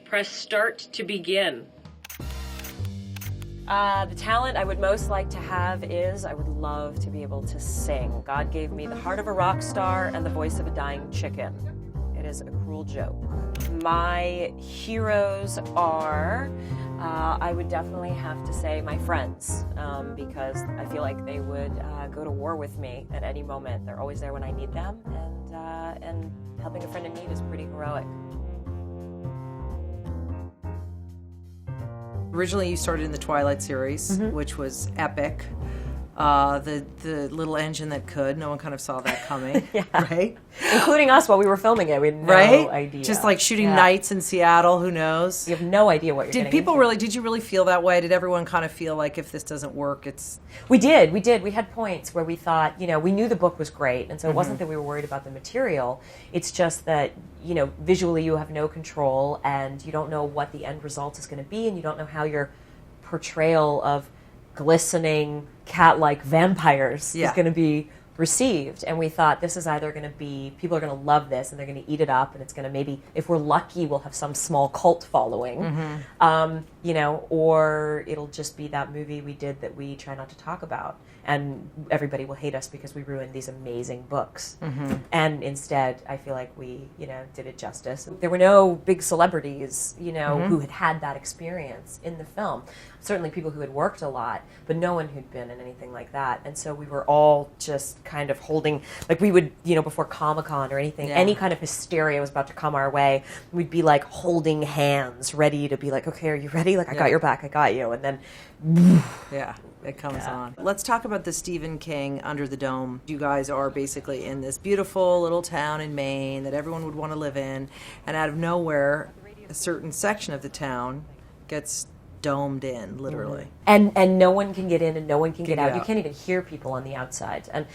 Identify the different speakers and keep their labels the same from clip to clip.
Speaker 1: Press start to begin.
Speaker 2: The talent I would most like to have is I would love to be able to sing. God gave me the heart of a rock star and the voice of a dying chicken. It is a cruel joke. My heroes are, I would definitely have to say my friends, because I feel like they would go to war with me at any moment. They're always there when I need them, and helping a friend in need is pretty heroic.
Speaker 3: Originally, you started in the Twilight series, which was epic. The little engine that could. No one kind of saw that coming, right?
Speaker 2: Including us while we were filming it. We had no idea.
Speaker 3: Just like shooting nights in Seattle, who knows?
Speaker 2: You have no idea what you're getting into.
Speaker 3: Did you really feel that way? Did everyone kind of feel like if this doesn't work, it's...
Speaker 2: We did. We had points where we thought, we knew the book was great, and so it wasn't that we were worried about the material. It's just that, visually you have no control, and you don't know what the end result is going to be, and you don't know how your portrayal of glistening cat-like vampires is going to be received. And we thought this is either going to be, people are going to love this and they're going to eat it up, and it's going to maybe, if we're lucky, we'll have some small cult following, or it'll just be that movie we did that we try not to talk about. And everybody will hate us because we ruined these amazing books. And instead, I feel like we, did it justice. There were no big celebrities, who had that experience in the film. Certainly people who had worked a lot, but no one who'd been in anything like that. And so we were all just kind of holding, like we would, before Comic-Con or anything, any kind of hysteria was about to come our way, we'd be like holding hands, ready to be like, okay, are you ready? Like, I got your back, I got you. And then,
Speaker 3: it comes on. Let's talk about the Stephen King Under the Dome. You guys are basically in this beautiful little town in Maine that everyone would want to live in, and out of nowhere, a certain section of the town gets domed in, literally.
Speaker 2: And no one can get in and no one can get out. You can't even hear people on the outside. And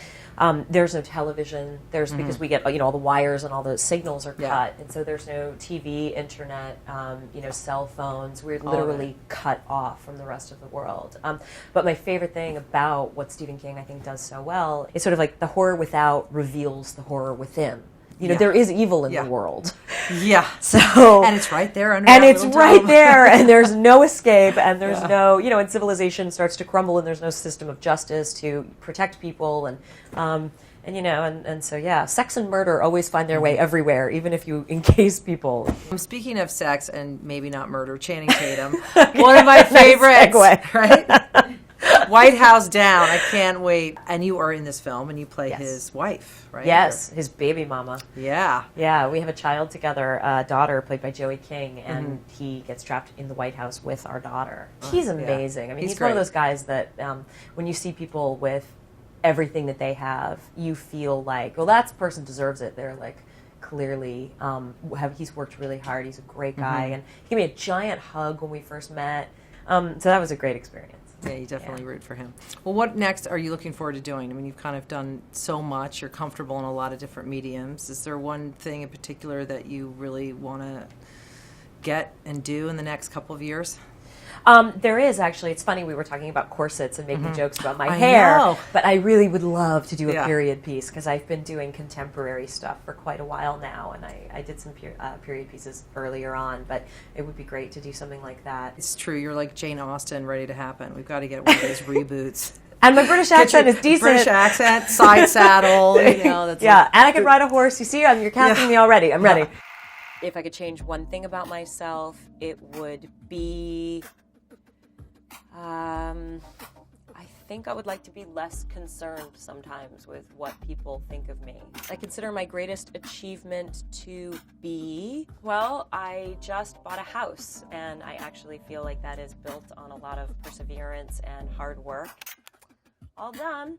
Speaker 2: there's no television. Because we get, all the wires and all the signals are cut. And so there's no TV, internet, cell phones. We're literally cut off from the rest of the world. But my favorite thing about what Stephen King, I think, does so well is sort of like the horror without reveals the horror within. There is evil in the world. So,
Speaker 3: and it's right there under
Speaker 2: and it's right there, and there's no escape, and there's no, and civilization starts to crumble, and there's no system of justice to protect people, and so sex and murder always find their way everywhere, even if you encase people.
Speaker 3: Speaking of sex and maybe not murder, Channing Tatum, one of my favorites, right? White House Down. I can't wait. And you are in this film, and you play his wife, right?
Speaker 2: Yes, his baby mama.
Speaker 3: Yeah.
Speaker 2: Yeah, we have a child together, a daughter played by Joey King, and he gets trapped in the White House with our daughter. He's amazing. I mean, he's one of those guys that when you see people with everything that they have, you feel like, well, that person deserves it. They're like, clearly, he's worked really hard. He's a great guy. And he gave me a giant hug when we first met. So that was a great experience.
Speaker 3: Yeah, you definitely root for him. Well, what next are you looking forward to doing? I mean, you've kind of done so much. You're comfortable in a lot of different mediums. Is there one thing in particular that you really want to get and do in the next couple of years?
Speaker 2: There is, actually. It's funny, we were talking about corsets and making jokes about my hair, but I really would love to do a period piece, because I've been doing contemporary stuff for quite a while now, and I did some period pieces earlier on, but it would be great to do something like that.
Speaker 3: It's true. You're like Jane Austen, ready to happen. We've got to get one of those reboots.
Speaker 2: And my British accent is decent.
Speaker 3: British accent, side saddle, That's
Speaker 2: and I can ride a horse. You see, you're casting me already. I'm ready. If I could change one thing about myself, it would be... I think I would like to be less concerned sometimes with what people think of me. I consider my greatest achievement to be, well, I just bought a house, and I actually feel like that is built on a lot of perseverance and hard work. All done.